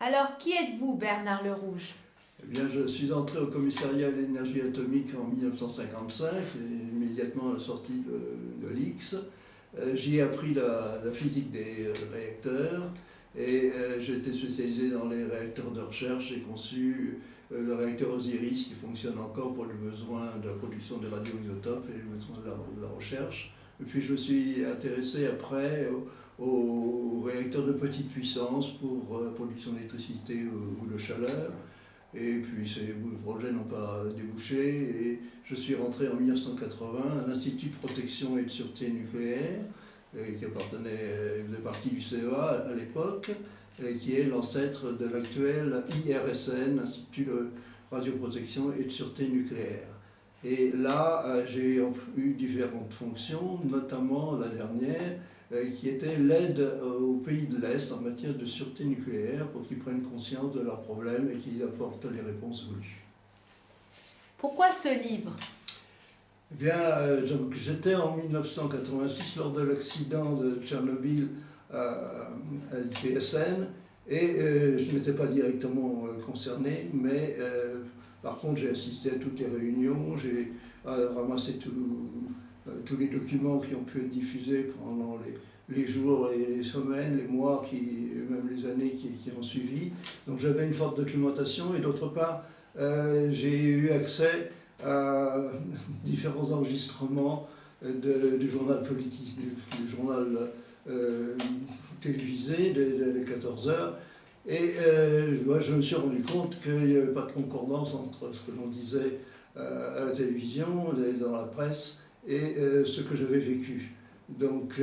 Alors, qui êtes-vous, Bernard Le Rouge? Eh bien, je suis entré au commissariat à l'énergie atomique en 1955, immédiatement à la sortie de l'X. J'y ai appris la physique des réacteurs et j'ai été spécialisé dans les réacteurs de recherche. J'ai conçu le réacteur Osiris qui fonctionne encore pour les besoins de la production de radioisotopes et les besoins de la recherche. Et puis je me suis intéressé après aux réacteurs de petite puissance pour la production d'électricité ou de chaleur. Et puis ces projets n'ont pas débouché et je suis rentré en 1980 à l'Institut de protection et de sûreté nucléaire qui faisait partie du CEA à l'époque, qui est l'ancêtre de l'actuel IRSN, Institut de radioprotection et de sûreté nucléaire. Et là, j'ai eu différentes fonctions, notamment la dernière, qui était l'aide aux pays de l'Est en matière de sûreté nucléaire pour qu'ils prennent conscience de leurs problèmes et qu'ils apportent les réponses voulues. Pourquoi ce livre? Eh bien, j'étais en 1986 lors de l'accident de Tchernobyl à l'IPSN et je n'étais pas directement concerné, mais par contre j'ai assisté à toutes les réunions, j'ai ramassé tous les documents qui ont pu être diffusés pendant les jours, les semaines, les mois, même les années qui ont suivi. Donc j'avais une forte documentation et d'autre part, j'ai eu accès à différents enregistrements du journal politique, du journal télévisé des 14 heures. Et je me suis rendu compte qu'il n'y avait pas de concordance entre ce que l'on disait à la télévision, dans la presse, et ce que j'avais vécu. Donc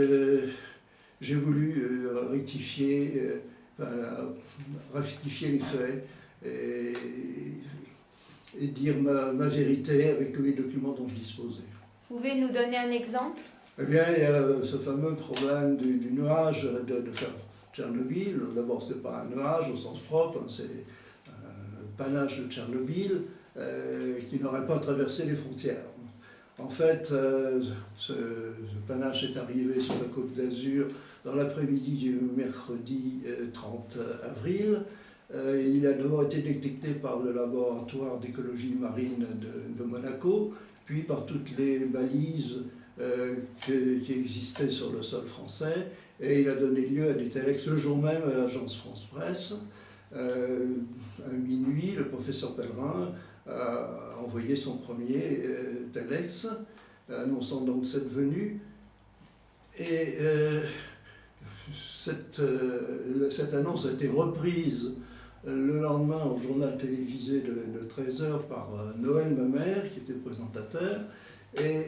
j'ai voulu rectifier les faits et dire ma vérité avec tous les documents dont je disposais. Vous pouvez nous donner un exemple? Eh bien, il y a ce fameux problème du nuage de Tchernobyl. D'abord, ce n'est pas un nuage au sens propre, c'est un panache de Tchernobyl qui n'aurait pas traversé les frontières. En fait, ce panache est arrivé sur la Côte d'Azur dans l'après-midi du mercredi 30 avril. Il a d'abord été détecté par le laboratoire d'écologie marine de Monaco, puis par toutes les balises qui existaient sur le sol français, et il a donné lieu à des telex le jour même à l'agence France-Presse. À minuit, le professeur Pellerin a envoyé son premier telex, annonçant donc cette venue. Et cette annonce a été reprise le lendemain au journal télévisé de 13h par Noël Mamère, qui était présentateur. Et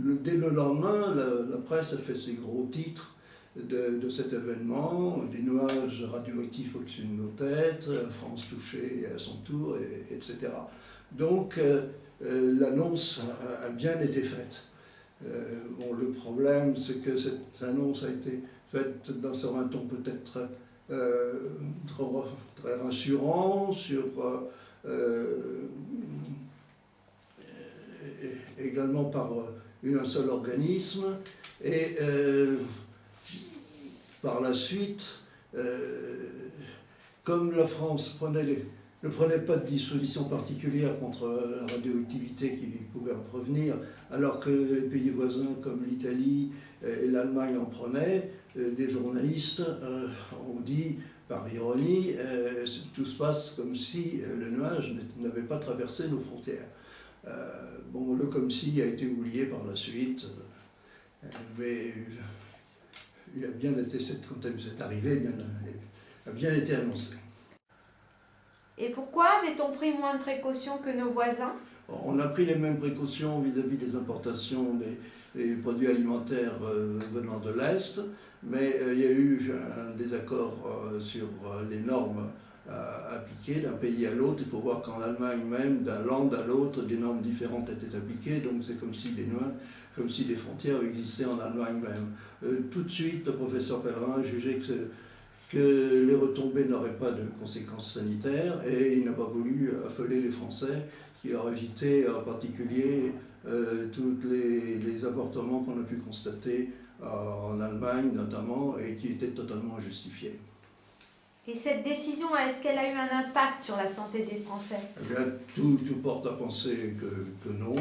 dès le lendemain, la presse a fait ses gros titres de cet événement, des nuages radioactifs au-dessus de nos têtes, France touchée à son tour, etc. Donc l'annonce a bien été faite. Le problème, c'est que cette annonce a été faite sur un ton peut-être très rassurant, également par un seul organisme, et par la suite, comme la France ne prenait pas de dispositions particulières contre la radioactivité qui pouvait en provenir, alors que les pays voisins comme l'Italie et l'Allemagne en prenaient, des journalistes ont dit, par ironie, tout se passe comme si le nuage n'avait pas traversé nos frontières. Le comme si a été oublié par la suite, mais il a bien été, quand c'est arrivé, a bien été annoncé. Et pourquoi avait-on pris moins de précautions que nos voisins? On a pris les mêmes précautions vis-à-vis des importations des produits alimentaires venant de l'Est, mais il y a eu un désaccord sur les normes appliquées d'un pays à l'autre. Il faut voir qu'en Allemagne même, d'un land à l'autre, des normes différentes étaient appliquées, donc c'est comme si des frontières existaient en Allemagne même. Tout de suite, le professeur Pellerin a jugé que les retombées n'auraient pas de conséquences sanitaires et il n'a pas voulu affoler les Français, qui ont évité en particulier tous les avortements qu'on a pu constater en Allemagne notamment et qui étaient totalement injustifiés. Et cette décision, est-ce qu'elle a eu un impact sur la santé des Français? Eh bien, tout porte à penser que non.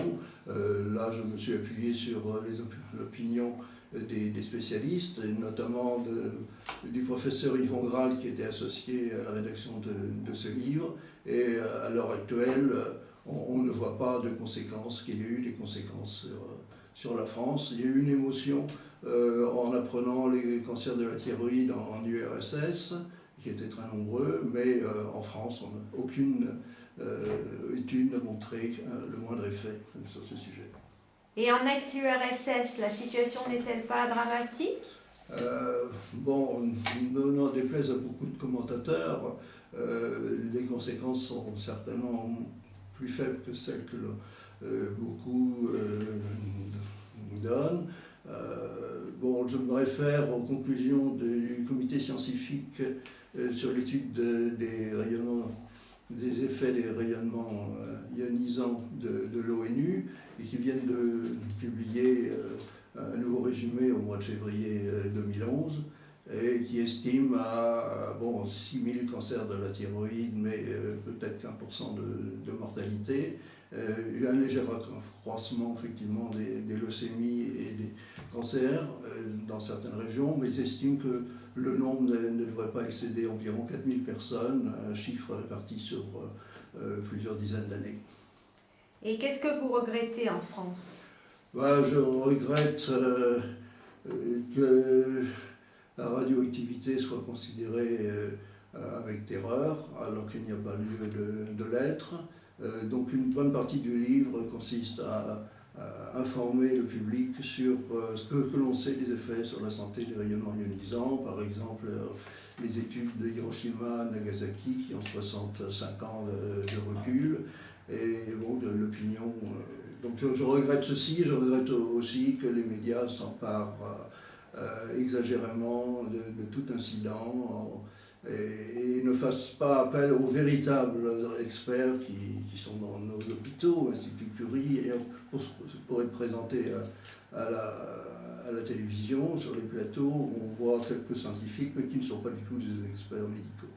Là, je me suis appuyé sur l'opinion des spécialistes, et notamment du professeur Yvon Graal qui était associé à la rédaction de ce livre. Et à l'heure actuelle, on ne voit pas de conséquences, qu'il y ait eu des conséquences sur la France. Il y a eu une émotion en apprenant les cancers de la thyroïde en URSS, qui étaient très nombreux, mais en France, aucune étude n'a montré le moindre effet sur ce sujet. Et en ex-URSS, la situation n'est-elle pas dramatique? Bon, n'en déplaise à beaucoup de commentateurs, les conséquences sont certainement plus faibles que celles que beaucoup donnent. Bon, je me réfère aux conclusions du comité scientifique sur l'étude des effets des rayonnements ionisants de l'ONU, et qui viennent de publier un nouveau résumé au mois de février 2011, et qui estime à 6 000 cancers de la thyroïde, mais peut-être qu'1% de mortalité. Il y a un léger accroissement effectivement des leucémies et des cancers dans certaines régions, mais ils estiment que le nombre ne devrait pas excéder environ 4 000 personnes, un chiffre réparti sur plusieurs dizaines d'années. Et qu'est-ce que vous regrettez en France? Je regrette que la radioactivité soit considérée avec terreur, alors qu'il n'y a pas lieu de l'être. Donc une bonne partie du livre consiste à informer le public sur ce que l'on sait des effets sur la santé des rayonnements ionisants, par exemple les études de Hiroshima, Nagasaki qui ont 65 ans de recul, et bon, de l'opinion. Donc je regrette ceci, je regrette aussi que les médias s'emparent exagérément de tout incident et ne fassent pas appel aux véritables experts qui sont dans nos hôpitaux, Institut Curie, et pour être présentés à la télévision, sur les plateaux, on voit quelques scientifiques, mais qui ne sont pas du tout des experts médicaux.